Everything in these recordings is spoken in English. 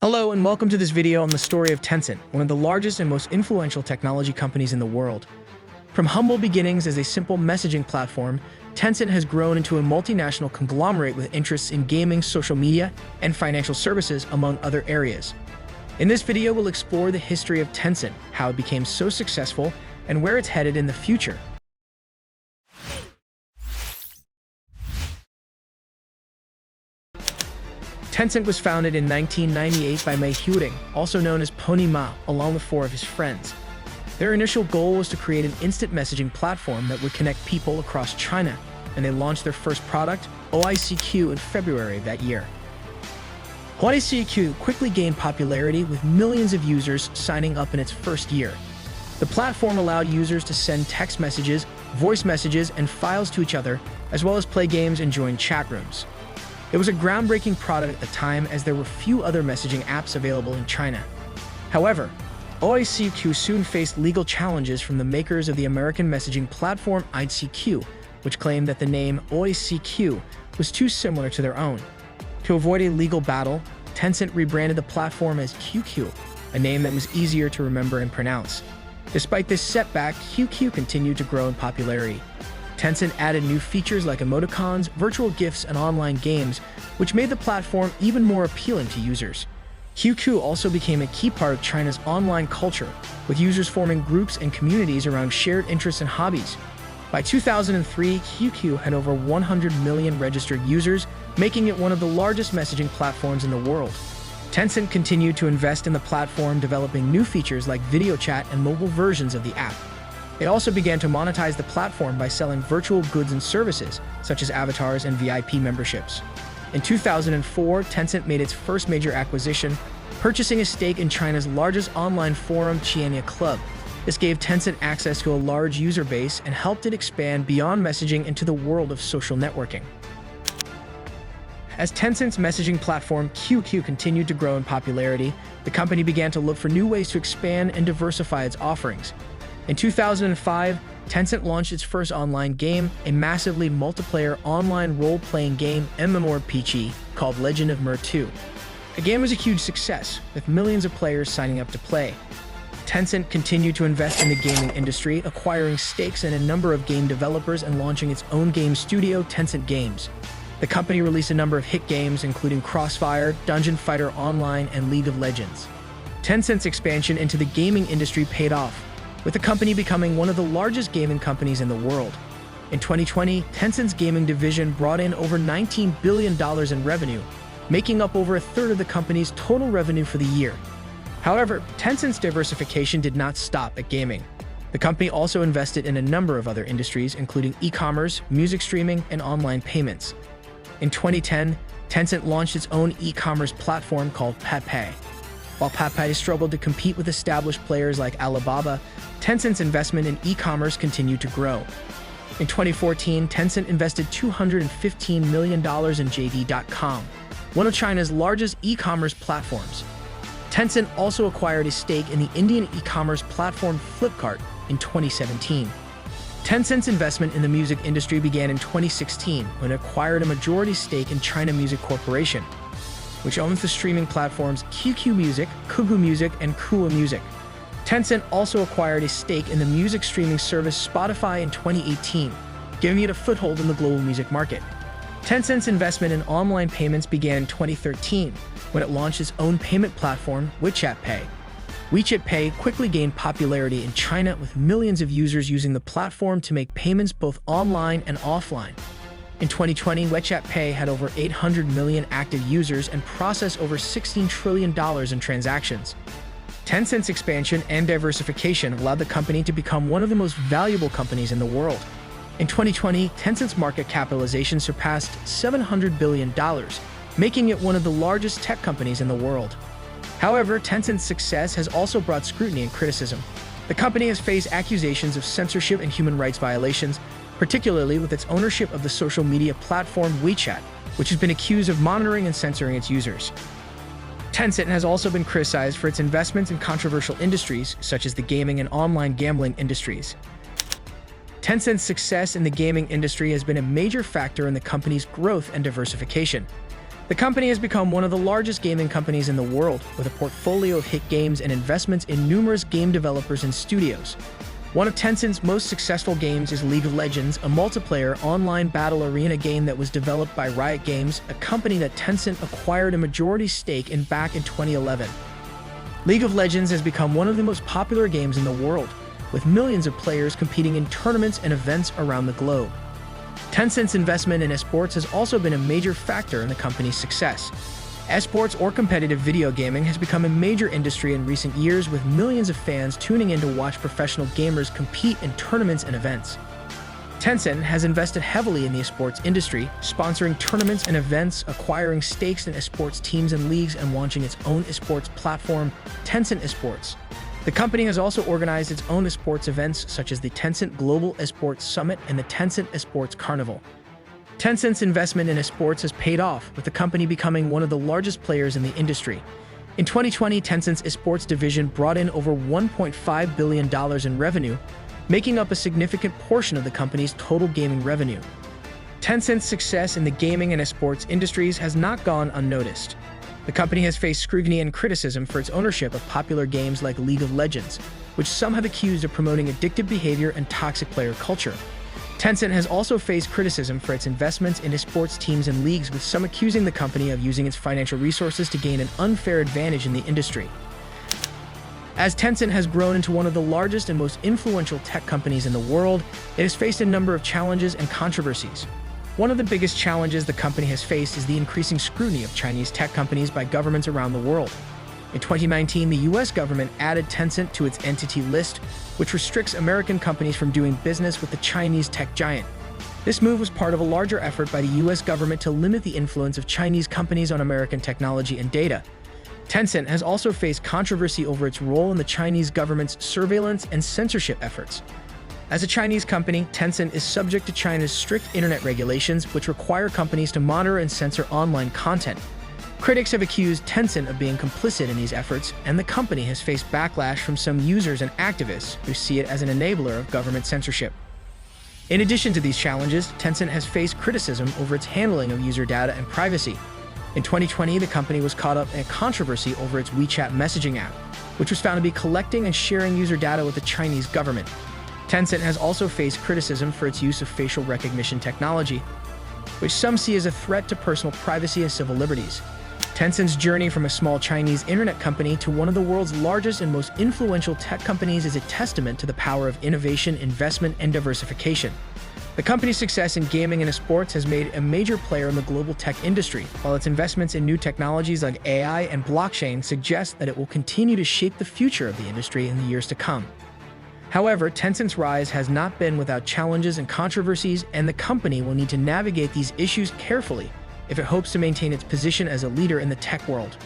Hello and welcome to this video on the story of Tencent, one of the largest and most influential technology companies in the world. From humble beginnings as a simple messaging platform, Tencent has grown into a multinational conglomerate with interests in gaming, social media, and financial services, among other areas. In this video, we'll explore the history of Tencent, how it became so successful, and where it's headed in the future. Tencent was founded in 1998 by Mei Huiding, also known as Pony Ma, along with four of his friends. Their initial goal was to create an instant messaging platform that would connect people across China, and they launched their first product, OICQ, in February of that year. OICQ quickly gained popularity with millions of users signing up in its first year. The platform allowed users to send text messages, voice messages, and files to each other, as well as play games and join chat rooms. It was a groundbreaking product at the time, as there were few other messaging apps available in China. However, OICQ soon faced legal challenges from the makers of the American messaging platform ICQ, which claimed that the name OICQ was too similar to their own. To avoid a legal battle, Tencent rebranded the platform as QQ, a name that was easier to remember and pronounce. Despite this setback, QQ continued to grow in popularity. Tencent added new features like emoticons, virtual gifts, and online games, which made the platform even more appealing to users. QQ also became a key part of China's online culture, with users forming groups and communities around shared interests and hobbies. By 2003, QQ had over 100 million registered users, making it one of the largest messaging platforms in the world. Tencent continued to invest in the platform, developing new features like video chat and mobile versions of the app. They also began to monetize the platform by selling virtual goods and services, such as avatars and VIP memberships. In 2004, Tencent made its first major acquisition, purchasing a stake in China's largest online forum, Qianya Club. This gave Tencent access to a large user base and helped it expand beyond messaging into the world of social networking. As Tencent's messaging platform QQ continued to grow in popularity, the company began to look for new ways to expand and diversify its offerings. In 2005, Tencent launched its first online game, a massively multiplayer online role-playing game MMORPG called Legend of Mer 2. The game was a huge success, with millions of players signing up to play. Tencent continued to invest in the gaming industry, acquiring stakes in a number of game developers and launching its own game studio, Tencent Games. The company released a number of hit games, including Crossfire, Dungeon Fighter Online, and League of Legends. Tencent's expansion into the gaming industry paid off, with the company becoming one of the largest gaming companies in the world. In 2020, Tencent's gaming division brought in over $19 billion in revenue, making up over a third of the company's total revenue for the year. However, Tencent's diversification did not stop at gaming. The company also invested in a number of other industries, including e-commerce, music streaming, and online payments. In 2010, Tencent launched its own e-commerce platform called PatPay. While PatPay struggled to compete with established players like Alibaba, Tencent's investment in e-commerce continued to grow. In 2014, Tencent invested $215 million in JD.com, one of China's largest e-commerce platforms. Tencent also acquired a stake in the Indian e-commerce platform Flipkart in 2017. Tencent's investment in the music industry began in 2016 when it acquired a majority stake in China Music Corporation, which owns the streaming platforms QQ Music, Kugu Music, and Kuwa Music. Tencent also acquired a stake in the music streaming service Spotify in 2018, giving it a foothold in the global music market. Tencent's investment in online payments began in 2013 when it launched its own payment platform, WeChat Pay. WeChat Pay quickly gained popularity in China, with millions of users using the platform to make payments both online and offline. In 2020, WeChat Pay had over 800 million active users and processed over $16 trillion in transactions. Tencent's expansion and diversification allowed the company to become one of the most valuable companies in the world. In 2020, Tencent's market capitalization surpassed $700 billion, making it one of the largest tech companies in the world. However, Tencent's success has also brought scrutiny and criticism. The company has faced accusations of censorship and human rights violations, particularly with its ownership of the social media platform WeChat, which has been accused of monitoring and censoring its users. Tencent has also been criticized for its investments in controversial industries, such as the gaming and online gambling industries. Tencent's success in the gaming industry has been a major factor in the company's growth and diversification. The company has become one of the largest gaming companies in the world, with a portfolio of hit games and investments in numerous game developers and studios. One of Tencent's most successful games is League of Legends, a multiplayer online battle arena game that was developed by Riot Games, a company that Tencent acquired a majority stake in back in 2011. League of Legends has become one of the most popular games in the world, with millions of players competing in tournaments and events around the globe. Tencent's investment in esports has also been a major factor in the company's success. Esports, or competitive video gaming, has become a major industry in recent years, with millions of fans tuning in to watch professional gamers compete in tournaments and events. Tencent has invested heavily in the esports industry, sponsoring tournaments and events, acquiring stakes in esports teams and leagues, and launching its own esports platform, Tencent Esports. The company has also organized its own esports events, such as the Tencent Global Esports Summit and the Tencent Esports Carnival. Tencent's investment in esports has paid off, with the company becoming one of the largest players in the industry. In 2020, Tencent's esports division brought in over $1.5 billion in revenue, making up a significant portion of the company's total gaming revenue. Tencent's success in the gaming and esports industries has not gone unnoticed. The company has faced scrutiny and criticism for its ownership of popular games like League of Legends, which some have accused of promoting addictive behavior and toxic player culture. Tencent has also faced criticism for its investments in esports teams and leagues, with some accusing the company of using its financial resources to gain an unfair advantage in the industry. As Tencent has grown into one of the largest and most influential tech companies in the world, it has faced a number of challenges and controversies. One of the biggest challenges the company has faced is the increasing scrutiny of Chinese tech companies by governments around the world. In 2019, the US government added Tencent to its entity list, which restricts American companies from doing business with the Chinese tech giant. This move was part of a larger effort by the US government to limit the influence of Chinese companies on American technology and data. Tencent has also faced controversy over its role in the Chinese government's surveillance and censorship efforts. As a Chinese company, Tencent is subject to China's strict internet regulations, which require companies to monitor and censor online content. Critics have accused Tencent of being complicit in these efforts, and the company has faced backlash from some users and activists who see it as an enabler of government censorship. In addition to these challenges, Tencent has faced criticism over its handling of user data and privacy. In 2020, the company was caught up in a controversy over its WeChat messaging app, which was found to be collecting and sharing user data with the Chinese government. Tencent has also faced criticism for its use of facial recognition technology, which some see as a threat to personal privacy and civil liberties. Tencent's journey from a small Chinese internet company to one of the world's largest and most influential tech companies is a testament to the power of innovation, investment, and diversification. The company's success in gaming and esports has made it a major player in the global tech industry, while its investments in new technologies like AI and blockchain suggest that it will continue to shape the future of the industry in the years to come. However, Tencent's rise has not been without challenges and controversies, and the company will need to navigate these issues carefully if it hopes to maintain its position as a leader in the tech world.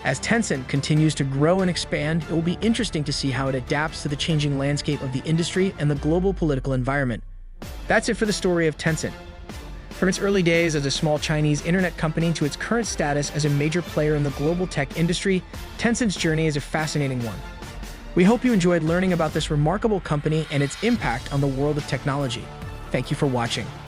As Tencent continues to grow and expand, it will be interesting to see how it adapts to the changing landscape of the industry and the global political environment. That's it for the story of Tencent. From its early days as a small Chinese internet company to its current status as a major player in the global tech industry, Tencent's journey is a fascinating one. We hope you enjoyed learning about this remarkable company and its impact on the world of technology. Thank you for watching.